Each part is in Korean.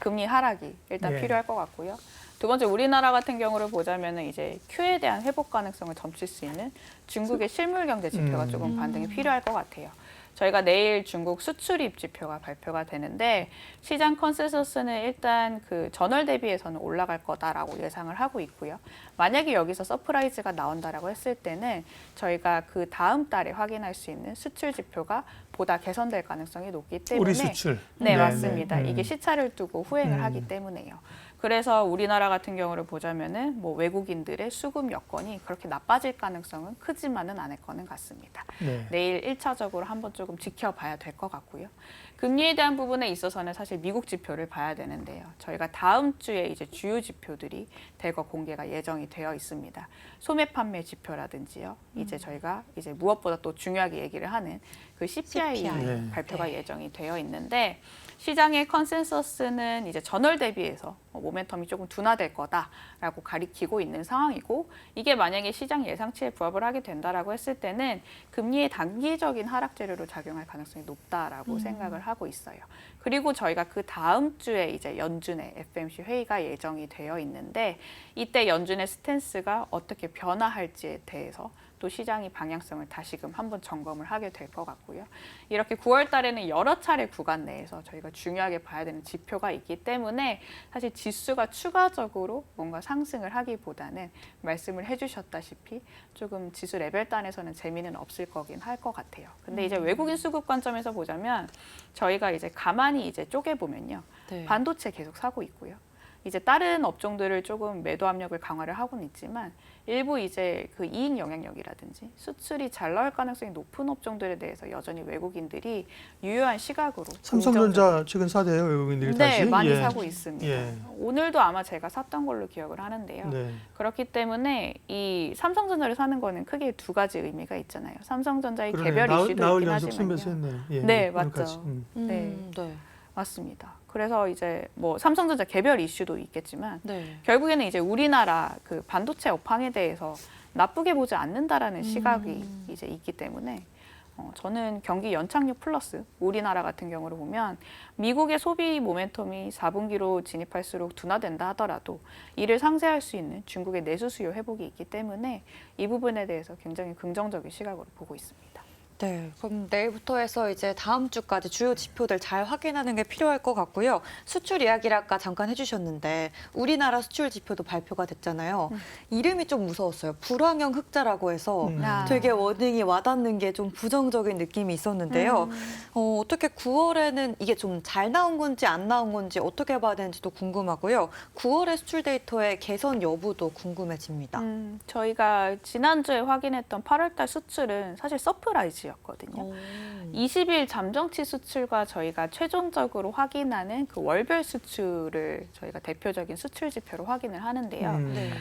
금리 하락이 일단 예. 필요할 것 같고요. 두 번째, 우리나라 같은 경우를 보자면은 이제 Q에 대한 회복 가능성을 점칠 수 있는 중국의 실물 경제 지표가 조금 반등이 필요할 것 같아요. 저희가 내일 중국 수출입 지표가 발표가 되는데 시장 컨센서스는 일단 그 전월 대비해서는 올라갈 거다라고 예상을 하고 있고요. 만약에 여기서 서프라이즈가 나온다라고 했을 때는 저희가 그 다음 달에 확인할 수 있는 수출 지표가 보다 개선될 가능성이 높기 때문에 우리 수출. 네, 네, 맞습니다. 네. 이게 시차를 두고 후행을 하기 때문에요. 그래서 우리나라 같은 경우를 보자면은 뭐 외국인들의 수급 여건이 그렇게 나빠질 가능성은 크지만은 않을 거는 같습니다. 네. 내일 1차적으로 한번 조금 지켜봐야 될 것 같고요. 금리에 대한 부분에 있어서는 사실 미국 지표를 봐야 되는데요. 저희가 다음 주에 이제 주요 지표들이 대거 공개가 예정이 되어 있습니다. 소매 판매 지표라든지요. 이제 저희가 이제 무엇보다 또 중요하게 얘기를 하는 그 CPI 네. 발표가 예정이 되어 있는데 시장의 컨센서스는 이제 전월 대비해서 모멘텀이 조금 둔화될 거다라고 가리키고 있는 상황이고 이게 만약에 시장 예상치에 부합을 하게 된다라고 했을 때는 금리의 단기적인 하락 재료로 작용할 가능성이 높다라고 생각을 하고 있어요. 그리고 저희가 그 다음 주에 이제 연준의 FOMC 회의가 예정이 되어 있는데 이때 연준의 스탠스가 어떻게 변화할지에 대해서 또 시장이 방향성을 다시금 한번 점검을 하게 될 것 같고요. 이렇게 9월 달에는 여러 차례 구간 내에서 저희가 중요하게 봐야 되는 지표가 있기 때문에 사실 지수가 추가적으로 뭔가 상승을 하기보다는 말씀을 해주셨다시피 조금 지수 레벨 단에서는 재미는 없을 거긴 할 것 같아요. 근데 이제 외국인 수급 관점에서 보자면 저희가 이제 가만히 이제 쪼개보면요. 네. 반도체 계속 사고 있고요. 이제 다른 업종들을 조금 매도 압력을 강화를 하고는 있지만 일부 이제 그 이익 영향력이라든지 수출이 잘 나올 가능성이 높은 업종들에 대해서 여전히 외국인들이 유효한 시각으로 삼성전자 최근 사대요 외국인들이 네, 다시 많이 예. 사고 있습니다. 예. 오늘도 아마 제가 샀던 걸로 기억을 하는데요. 네. 그렇기 때문에 이 삼성전자를 사는 거는 크게 두 가지 의미가 있잖아요. 삼성전자의 그러네요. 개별 이슈도 나흘 있긴 연속 하지만요. 순매수했네요. 예. 네, 오늘까지. 맞죠. 네. 맞습니다. 그래서 이제 뭐 삼성전자 개별 이슈도 있겠지만 네. 결국에는 이제 우리나라 그 반도체 업황에 대해서 나쁘게 보지 않는다라는 시각이 이제 있기 때문에 저는 경기 연착륙 플러스 우리나라 같은 경우를 보면 미국의 소비 모멘텀이 4분기로 진입할수록 둔화된다 하더라도 이를 상쇄할 수 있는 중국의 내수 수요 회복이 있기 때문에 이 부분에 대해서 굉장히 긍정적인 시각으로 보고 있습니다. 네, 그럼 내일부터 해서 이제 다음 주까지 주요 지표들 잘 확인하는 게 필요할 것 같고요. 수출 이야기를 아까 잠깐 해주셨는데 우리나라 수출 지표도 발표가 됐잖아요. 이름이 좀 무서웠어요. 불황형 흑자라고 해서 되게 워딩이 와닿는 게 좀 부정적인 느낌이 있었는데요. 어떻게 9월에는 이게 좀 잘 나온 건지 안 나온 건지 어떻게 봐야 되는지도 궁금하고요. 9월의 수출 데이터의 개선 여부도 궁금해집니다. 저희가 지난주에 확인했던 8월달 수출은 사실 서프라이즈였거든요. 20일 잠정치 수출과 저희가 최종적으로 확인하는 그 월별 수출을 저희가 대표적인 수출 지표로 확인을 하는데요. 네.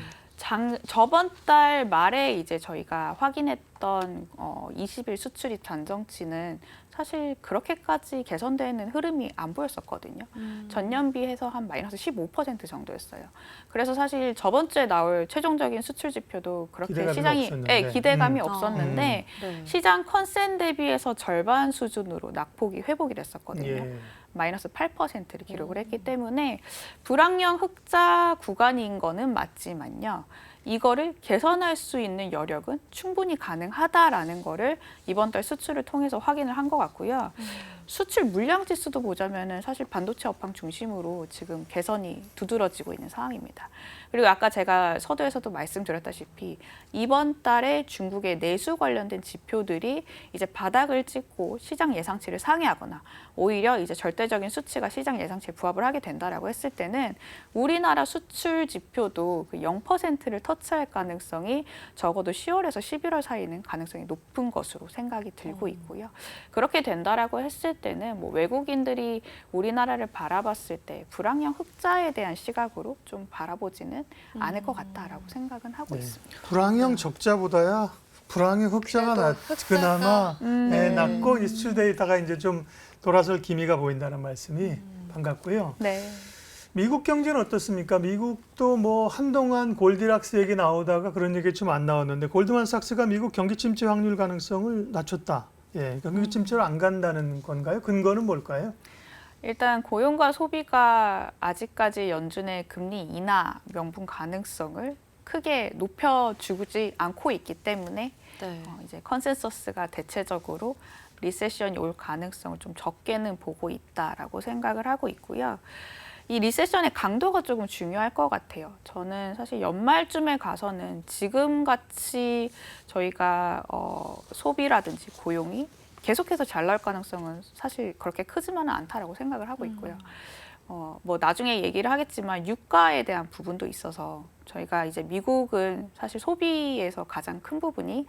저번 달 말에 이제 저희가 확인했던 20일 수출입 잠정치는 사실 그렇게까지 개선되는 흐름이 안 보였었거든요. 전년비해서 한 마이너스 15% 정도였어요. 그래서 사실 저번 주에 나올 최종적인 수출 지표도 그렇게 기대감이 시장이 없었는데. 기대감이 없었는데 네. 시장 컨센 대비해서 절반 수준으로 낙폭이 회복이 됐었거든요. 예. 마이너스 8%를 기록을 했기 때문에 불황형 흑자 구간인 거는 맞지만요. 이거를 개선할 수 있는 여력은 충분히 가능하다라는 거를 이번 달 수출을 통해서 확인을 한 것 같고요. 수출 물량 지수도 보자면은 사실 반도체 업황 중심으로 지금 개선이 두드러지고 있는 상황입니다. 그리고 아까 제가 서두에서도 말씀드렸다시피 이번 달에 중국의 내수 관련된 지표들이 이제 바닥을 찍고 시장 예상치를 상회하거나 오히려 이제 절대적인 수치가 시장 예상치에 부합을 하게 된다라고 했을 때는 우리나라 수출 지표도 그 0%를 터치할 가능성이 적어도 10월에서 11월 사이는 가능성이 높은 것으로 생각이 들고 있고요. 그렇게 된다라고 했을 때는 뭐 외국인들이 우리나라를 바라봤을 때 불황형 흑자에 대한 시각으로 좀 바라보지는 않을 것 같다라고 생각은 하고 네. 있습니다. 불황형 적자보다야 불황형 흑자가 그래도 그나마 네. 낮고 이 수출 데이터가 이제 좀 돌아설 기미가 보인다는 말씀이 반갑고요. 네. 미국 경제는 어떻습니까? 미국도 뭐 한동안 골디락스 얘기 나오다가 그런 얘기 좀 안 나왔는데 골드만삭스가 미국 경기 침체 확률 가능성을 낮췄다. 예, 경기 침체로 안 간다는 건가요? 근거는 뭘까요? 일단 고용과 소비가 아직까지 연준의 금리 인하 명분 가능성을 크게 높여주지 않고 있기 때문에 네. 이제 컨센서스가 대체적으로 리세션이 올 가능성을 좀 적게는 보고 있다라고 생각을 하고 있고요. 이 리세션의 강도가 조금 중요할 것 같아요. 저는 사실 연말쯤에 가서는 지금같이 저희가 소비라든지 고용이 계속해서 잘 나올 가능성은 사실 그렇게 크지만은 않다라고 생각을 하고 있고요. 뭐 나중에 얘기를 하겠지만 유가에 대한 부분도 있어서 저희가 이제 미국은 사실 소비에서 가장 큰 부분이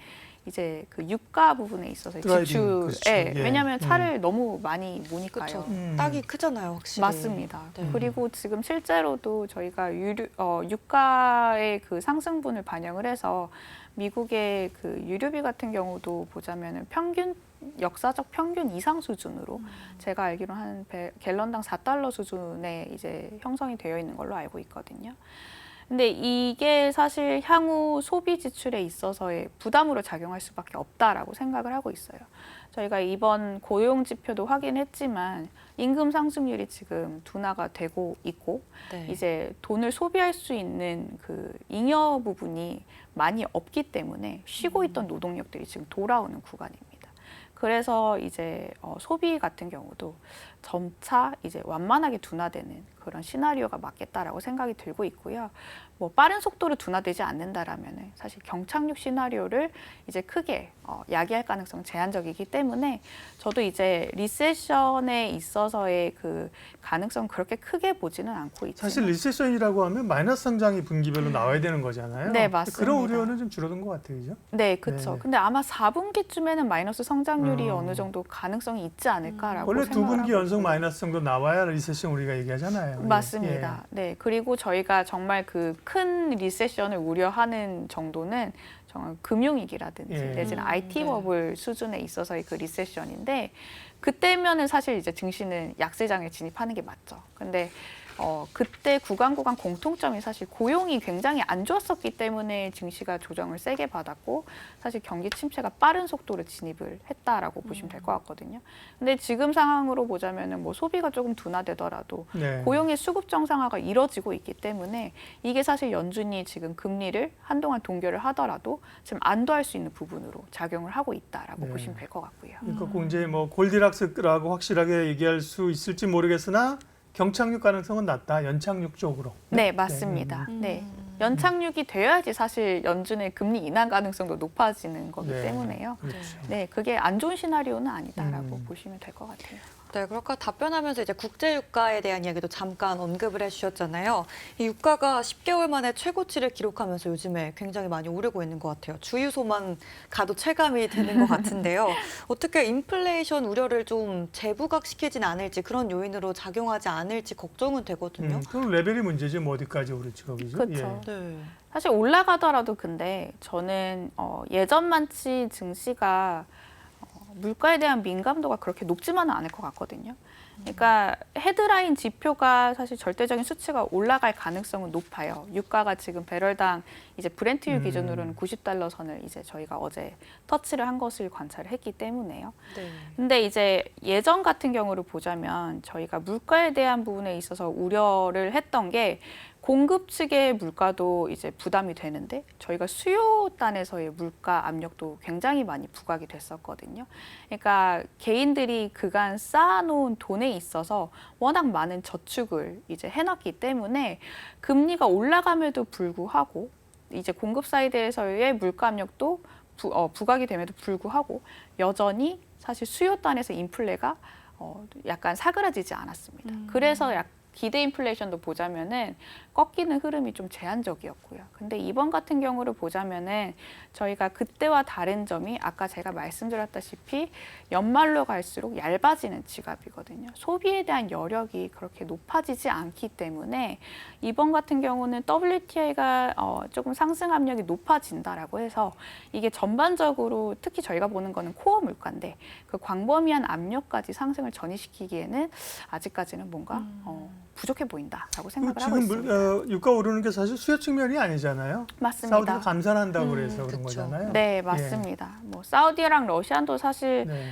이제 그 유가 부분에 있어서 드라이빙, 지출에 그렇죠. 예. 왜냐하면 차를 너무 많이 모니까요. 그렇죠. 음. 땅이 크잖아요, 확실히. 맞습니다. 네. 그리고 지금 실제로도 저희가 유가의 그 상승분을 반영을 해서 미국의 그 유류비 같은 경우도 보자면은 역사적 평균 이상 수준으로 제가 알기로는 한 갤런당 4달러 수준에 이제 형성이 되어 있는 걸로 알고 있거든요. 근데 이게 사실 향후 소비 지출에 있어서의 부담으로 작용할 수밖에 없다라고 생각을 하고 있어요. 저희가 이번 고용 지표도 확인했지만 임금 상승률이 지금 둔화가 되고 있고 네. 이제 돈을 소비할 수 있는 그 잉여 부분이 많이 없기 때문에 쉬고 있던 노동력들이 지금 돌아오는 구간입니다. 그래서 이제 소비 같은 경우도 점차 이제 완만하게 둔화되는 그런 시나리오가 맞겠다라고 생각이 들고 있고요. 뭐 빠른 속도로 둔화되지 않는다라면은 사실 경착륙 시나리오를 이제 크게 야기할 가능성은 제한적이기 때문에 저도 이제 리세션에 있어서의 그 가능성 그렇게 크게 보지는 않고 있지만 사실 리세션이라고 하면 마이너스 성장이 분기별로 나와야 되는 거잖아요. 네, 맞습니다. 그런 우려는 좀 줄어든 것 같아요, 그죠? 네, 그렇죠. 네. 근데 아마 4분기쯤에는 마이너스 성장률이 어느 정도 가능성이 있지 않을까라고 원래 생각을 2분기 하고 연속 있고요. 마이너스 정도 나와야 리세션 우리가 얘기하잖아요. 맞습니다. 네, 그리고 저희가 정말 그 큰 리세션을 우려하는 정도는 정말 금융위기라든지 예. 내지는 IT 네. 버블 수준에 있어서의 그 리세션인데 그때면은 사실 이제 증시는 약세장에 진입하는 게 맞죠. 근데 그때 구간 공통점이 사실 고용이 굉장히 안 좋았었기 때문에 증시가 조정을 세게 받았고 사실 경기 침체가 빠른 속도로 진입을 했다라고 보시면 될 것 같거든요. 근데 지금 상황으로 보자면은 뭐 소비가 조금 둔화되더라도 네. 고용의 수급 정상화가 이뤄지고 있기 때문에 이게 사실 연준이 지금 금리를 한동안 동결을 하더라도 지금 안도할 수 있는 부분으로 작용을 하고 있다라고 네. 보시면 될 것 같고요. 그러니까 꼭 이제 뭐 골디락스라고 확실하게 얘기할 수 있을지 모르겠으나 경착륙 가능성은 낮다. 연착륙 쪽으로. 네, 맞습니다. 음. 네. 연착륙이 되어야지 사실 연준의 금리 인하 가능성도 높아지는 거기 네. 때문에요. 그렇죠. 네, 그게 안 좋은 시나리오는 아니다라고 음. 보시면 될 것 같아요. 네, 그러니까 답변하면서 이제 국제 유가에 대한 이야기도 잠깐 언급을 해주셨잖아요. 이 유가가 10개월 만에 최고치를 기록하면서 요즘에 굉장히 많이 오르고 있는 것 같아요. 주유소만 가도 체감이 되는 것 같은데요. 어떻게 인플레이션 우려를 좀 재부각시키진 않을지 그런 요인으로 작용하지 않을지 걱정은 되거든요. 그럼 레벨이 문제지 뭐 어디까지 오를지 거기죠. 그렇죠. 네. 사실 올라가더라도 근데 저는 예전만치 증시가 물가에 대한 민감도가 그렇게 높지만은 않을 것 같거든요. 그러니까 헤드라인 지표가 사실 절대적인 수치가 올라갈 가능성은 높아요. 유가가 지금 배럴당 이제 브렌트유 기준으로는 90달러 선을 이제 저희가 어제 터치를 한 것을 관찰을 했기 때문에요. 네. 근데 이제 예전 같은 경우를 보자면 저희가 물가에 대한 부분에 있어서 우려를 했던 게 공급 측의 물가도 이제 부담이 되는데 저희가 수요단에서의 물가 압력도 굉장히 많이 부각이 됐었거든요. 그러니까 개인들이 그간 쌓아놓은 돈에 있어서 워낙 많은 저축을 이제 해놨기 때문에 금리가 올라감에도 불구하고 이제 공급 사이드에서의 물가 압력도 부각이 됨에도 불구하고 여전히 사실 수요단에서 인플레가 약간 사그라지지 않았습니다. 그래서 기대 인플레이션도 보자면은 꺾이는 흐름이 좀 제한적이었고요. 근데 이번 같은 경우를 보자면은 저희가 그때와 다른 점이 아까 제가 말씀드렸다시피 연말로 갈수록 얇아지는 지갑이거든요. 소비에 대한 여력이 그렇게 높아지지 않기 때문에 이번 같은 경우는 WTI가 조금 상승 압력이 높아진다라고 해서 이게 전반적으로 특히 저희가 보는 거는 코어 물가인데 그 광범위한 압력까지 상승을 전이시키기에는 아직까지는 뭔가 부족해 보인다라고 생각을 하고 지금 있습니다. 유가 오르는 게 사실 수요 측면이 아니잖아요. 맞습니다. 사우디가 감산한다고 그래서 그런 그쵸. 거잖아요. 네, 맞습니다. 뭐 사우디랑 러시아도 사실 네.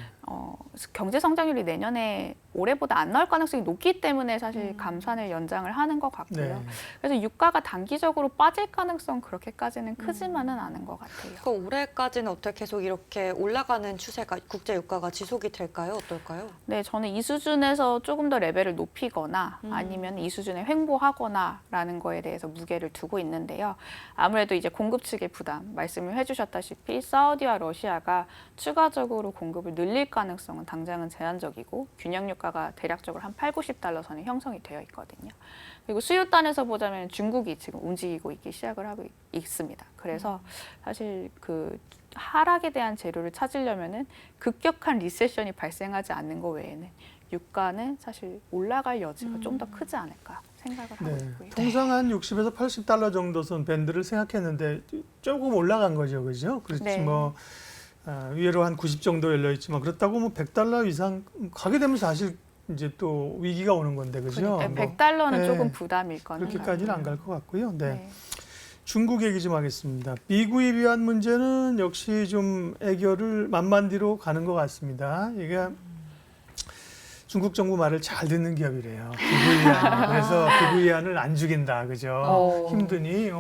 경제 성장률이 내년에 올해보다 안 나올 가능성이 높기 때문에 사실 감산을 연장을 하는 것 같고요. 네. 그래서 유가가 단기적으로 빠질 가능성 그렇게까지는 크지만은 않은 것 같아요. 그 올해까지는 어떻게 계속 이렇게 올라가는 추세가 국제 유가가 지속이 될까요? 어떨까요? 네, 저는 이 수준에서 조금 더 레벨을 높이거나 아니면 이 수준에 횡보하거나라는 거에 대해서 무게를 두고 있는데요. 아무래도 이제 공급 측의 부담, 말씀을 해주셨다시피 사우디와 러시아가 추가적으로 공급을 늘릴 가능성은 당장은 제한적이고 균형 유가가 대략적으로 한 8, 90달러 선에 형성이 되어 있거든요. 그리고 수요단에서 보자면 중국이 지금 움직이고 있기 시작을 하고 있습니다. 그래서 사실 그 하락에 대한 재료를 찾으려면은 급격한 리세션이 발생하지 않는 것 외에는 유가는 사실 올라갈 여지가 좀 더 크지 않을까 생각을 하고 네. 있고요. 통상 한 60에서 80달러 정도 선 밴드를 생각했는데 조금 올라간 거죠, 그죠? 그렇지 네. 뭐 위로 한 90 정도 열려 있지만 그렇다고 뭐 100달러 이상 가게 되면 사실 이제 또 위기가 오는 건데, 그죠? 그러니까 뭐 100달러는 네. 조금 부담일 거니까. 그렇게까지는 안 갈 것 같고요. 네. 네. 중국 얘기 좀 하겠습니다. 미국에 비한 문제는 역시 좀 애결을 만만디로 가는 것 같습니다. 이게 중국 정부 말을 잘 듣는 기업이래요. 기부위안. 그래서 기부위안을 안 죽인다, 그죠? 힘드니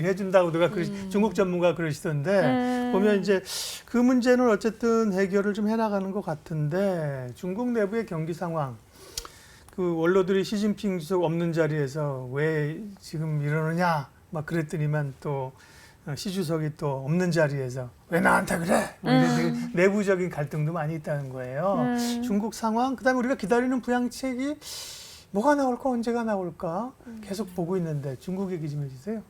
해준다고 누가 중국 전문가 그러시던데 보면 이제 그 문제는 어쨌든 해결을 좀 해나가는 것 같은데 중국 내부의 경기 상황. 그 원로들이 시진핑 주석 없는 자리에서 왜 지금 이러느냐 막 그랬더니만 또 시 주석이 또 없는 자리에서 왜 나한테 그래? 이런 내부적인 갈등도 많이 있다는 거예요. 중국 상황, 그다음에 우리가 기다리는 부양책이 뭐가 나올까, 언제가 나올까 계속 보고 있는데 중국 얘기 좀 해주세요.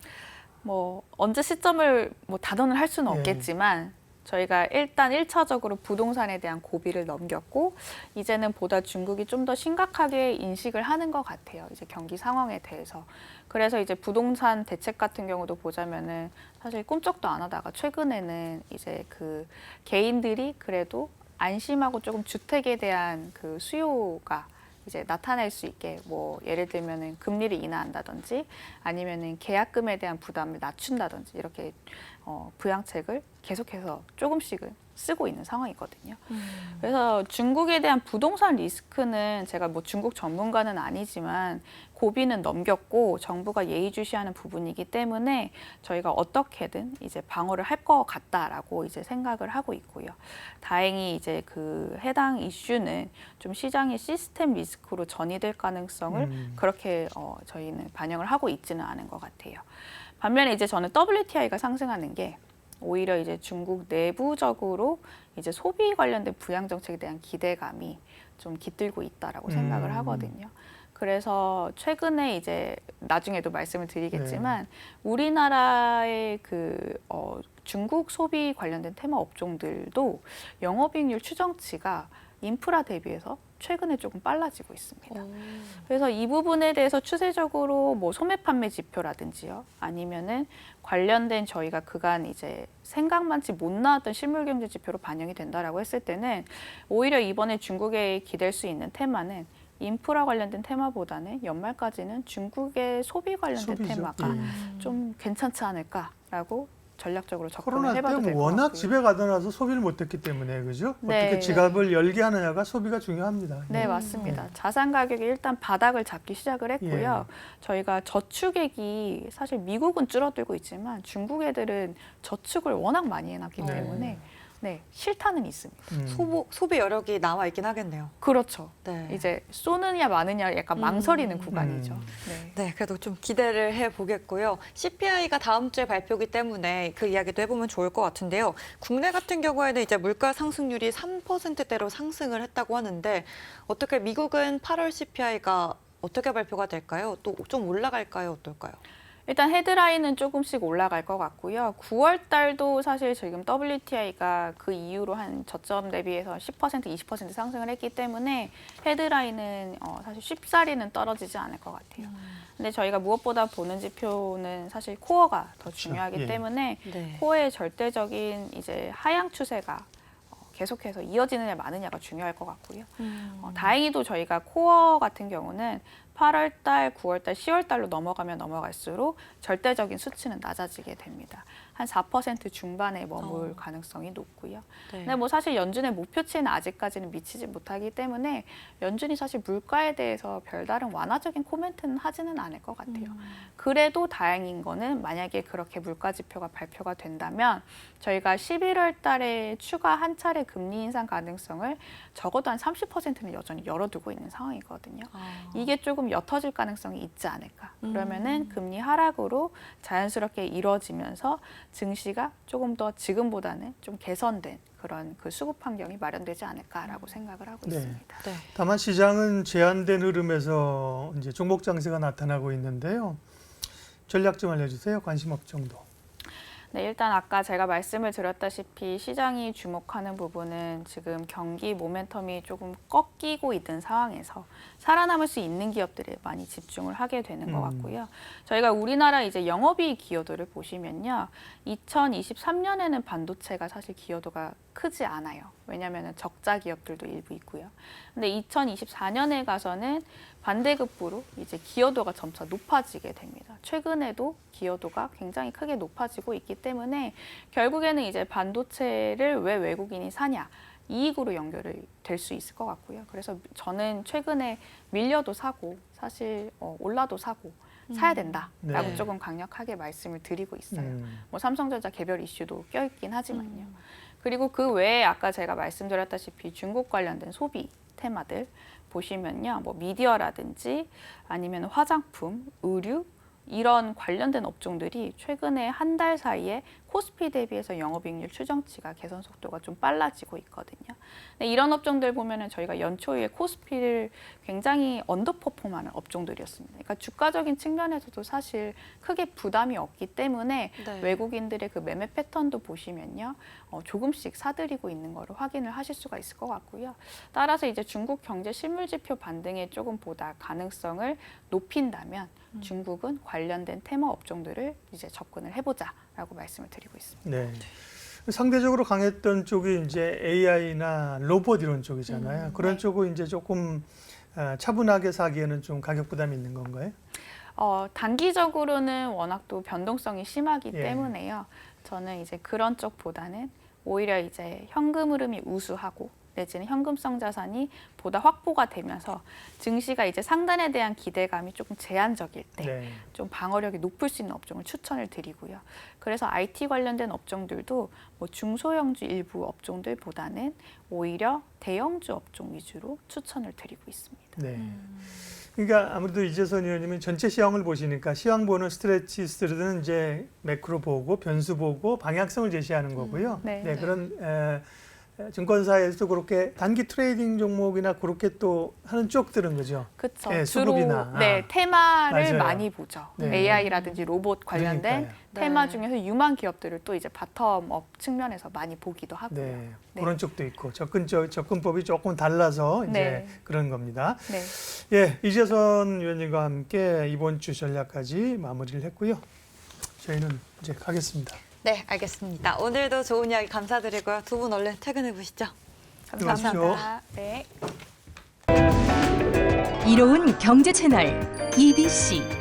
뭐 언제 시점을 뭐 단언을 할 수는 예. 없겠지만 저희가 일단 1차적으로 부동산에 대한 고비를 넘겼고 이제는 보다 중국이 좀 더 심각하게 인식을 하는 것 같아요. 이제 경기 상황에 대해서. 그래서 이제 부동산 대책 같은 경우도 보자면은 사실 꿈쩍도 안 하다가 최근에는 이제 그 개인들이 그래도 안심하고 조금 주택에 대한 그 수요가 이제 나타낼 수 있게 뭐 예를 들면은 금리를 인하한다든지 아니면은 계약금에 대한 부담을 낮춘다든지 이렇게 부양책을 계속해서 조금씩은 쓰고 있는 상황이거든요. 그래서 중국에 대한 부동산 리스크는 제가 뭐 중국 전문가는 아니지만 고비는 넘겼고 정부가 예의주시하는 부분이기 때문에 저희가 어떻게든 이제 방어를 할 것 같다라고 이제 생각을 하고 있고요. 다행히 이제 그 해당 이슈는 좀 시장의 시스템 리스크로 전이될 가능성을 그렇게 저희는 반영을 하고 있지는 않은 것 같아요. 반면에 이제 저는 WTI가 상승하는 게 오히려 이제 중국 내부적으로 이제 소비 관련된 부양 정책에 대한 기대감이 좀 깃들고 있다라고 생각을 하거든요. 그래서 최근에 이제 나중에도 말씀을 드리겠지만 우리나라의 그 중국 소비 관련된 테마 업종들도 영업이익률 추정치가 인프라 대비해서 최근에 조금 빨라지고 있습니다. 그래서 이 부분에 대해서 추세적으로 뭐 소매 판매 지표라든지요, 아니면은 관련된 저희가 그간 이제 생각만치 못 나왔던 실물 경제 지표로 반영이 된다라고 했을 때는 오히려 이번에 중국에 기댈 수 있는 테마는 인프라 관련된 테마보다는 연말까지는 중국의 소비 관련된 소비죠. 테마가 예. 좀 괜찮지 않을까라고 전략적으로 접근을 코로나 해봐도 될 때 것 워낙 같고요. 집에 가다 나서 소비를 못했기 때문에, 그죠? 네. 어떻게 지갑을 열게 하느냐가 소비가 중요합니다. 네, 맞습니다. 자산 가격이 일단 바닥을 잡기 시작을 했고요. 저희가 저축액이 사실 미국은 줄어들고 있지만 중국 애들은 저축을 워낙 많이 해놨기 네. 때문에 네, 실타는 있습니다. 소비 여력이 나와 있긴 하겠네요. 그렇죠. 네. 이제 쏘느냐 마느냐 약간 망설이는 구간이죠. 네. 네, 그래도 좀 기대를 해보겠고요. CPI가 다음 주에 발표기 때문에 그 이야기도 해보면 좋을 것 같은데요. 국내 같은 경우에는 이제 물가 상승률이 3%대로 상승을 했다고 하는데 어떻게 미국은 8월 CPI가 어떻게 발표가 될까요? 또 좀 올라갈까요? 어떨까요? 일단 헤드라인은 조금씩 올라갈 것 같고요. 9월 달도 사실 지금 WTI가 그 이후로 한 저점 대비해서 10%, 20% 상승을 했기 때문에 헤드라인은 사실 쉽사리는 떨어지지 않을 것 같아요. 근데 저희가 무엇보다 보는 지표는 사실 코어가 더 중요하기 예. 때문에 네. 코어의 절대적인 이제 하향 추세가 계속해서 이어지느냐 마느냐가 중요할 것 같고요. 다행히도 저희가 코어 같은 경우는 8월 달, 9월 달, 10월 달로 넘어가면 넘어갈수록 절대적인 수치는 낮아지게 됩니다. 한 4% 중반에 머물 가능성이 높고요. 네. 근데 뭐 사실 연준의 목표치는 아직까지는 미치지 못하기 때문에 연준이 사실 물가에 대해서 별다른 완화적인 코멘트는 하지는 않을 것 같아요. 그래도 다행인 거는 만약에 그렇게 물가 지표가 발표가 된다면 저희가 11월 달에 추가 한 차례 금리 인상 가능성을 적어도 한 30%는 여전히 열어두고 있는 상황이거든요. 이게 조금 옅어질 가능성이 있지 않을까. 그러면은 금리 하락으로 자연스럽게 이뤄지면서 증시가 조금 더 지금보다는 좀 개선된 그런 그 수급 환경이 마련되지 않을까라고 생각을 하고 네. 있습니다. 네. 다만 시장은 제한된 흐름에서 이제 종목 장세가 나타나고 있는데요. 전략 좀 알려주세요. 관심 업종도. 네, 일단 아까 제가 말씀을 드렸다시피 시장이 주목하는 부분은 지금 경기 모멘텀이 조금 꺾이고 있는 상황에서 살아남을 수 있는 기업들에 많이 집중을 하게 되는 것 같고요. 저희가 우리나라 이제 영업이익 기여도를 보시면요. 2023년에는 반도체가 사실 기여도가 크지 않아요. 왜냐하면 적자 기업들도 일부 있고요. 근데 2024년에 가서는 반대급부로 이제 기여도가 점차 높아지게 됩니다. 최근에도 기여도가 굉장히 크게 높아지고 있기 때문에 결국에는 이제 반도체를 왜 외국인이 사냐? 이익으로 연결이 될 수 있을 것 같고요. 그래서 저는 최근에 밀려도 사고 사실 올라도 사고 사야 된다라고 네. 조금 강력하게 말씀을 드리고 있어요. 뭐 삼성전자 개별 이슈도 껴있긴 하지만요. 그리고 그 외에 아까 제가 말씀드렸다시피 중국 관련된 소비 테마들 보시면요. 뭐 미디어라든지 아니면 화장품, 의류 이런 관련된 업종들이 최근에 한 달 사이에 코스피 대비해서 영업이익률 추정치가 개선 속도가 좀 빨라지고 있거든요. 근데 이런 업종들 보면은 저희가 연초에 코스피를 굉장히 언더퍼폼하는 업종들이었습니다. 그러니까 주가적인 측면에서도 사실 크게 부담이 없기 때문에 네. 외국인들의 그 매매 패턴도 보시면요. 조금씩 사들이고 있는 거를 확인을 하실 수가 있을 것 같고요. 따라서 이제 중국 경제 실물 지표 반등에 조금 보다 가능성을 높인다면 중국은 관련된 테마 업종들을 이제 접근을 해보자라고 말씀을 드리고 있습니다. 네. 상대적으로 강했던 쪽이 이제 AI나 로봇 이런 쪽이잖아요. 그런 네. 쪽은 이제 조금 차분하게 사기에는 좀 가격 부담이 있는 건가요? 단기적으로는 워낙 또 변동성이 심하기 예. 때문에요. 저는 이제 그런 쪽보다는 오히려 이제 현금 흐름이 우수하고 내지는 현금성 자산이 보다 확보가 되면서 증시가 이제 상단에 대한 기대감이 조금 제한적일 때 네. 좀 방어력이 높을 수 있는 업종을 추천을 드리고요. 그래서 IT 관련된 업종들도 뭐 중소형주 일부 업종들보다는 오히려 대형주 업종 위주로 추천을 드리고 있습니다. 네. 그러니까 아무래도 이재선 의원님은 전체 시황을 보시니까 시황 보는 스트레치스들은 이제 매크로 보고 변수 보고 방향성을 제시하는 거고요. 네. 네, 그런 증권사에서도 그렇게 단기 트레이딩 종목이나 그렇게 또 하는 쪽들은 그죠? 그렇죠. 네, 주로 수급이나. 테마를 맞아요. 많이 보죠. 네. AI라든지 로봇 관련된 그러니까요. 테마 네. 중에서 유망 기업들을 또 이제 바텀업 측면에서 많이 보기도 하고요. 네, 네. 그런 쪽도 있고 접근법이 조금 달라서 이제 네. 그런 겁니다. 네. 예, 이재선 위원님과 함께 이번 주 전략까지 마무리를 했고요. 저희는 이제 가겠습니다. 네, 알겠습니다. 오늘도 좋은 이야기 감사드리고요. 두 분 얼른 퇴근해 보시죠. 감사합니다. 네. 이로운 경제 채널 EBC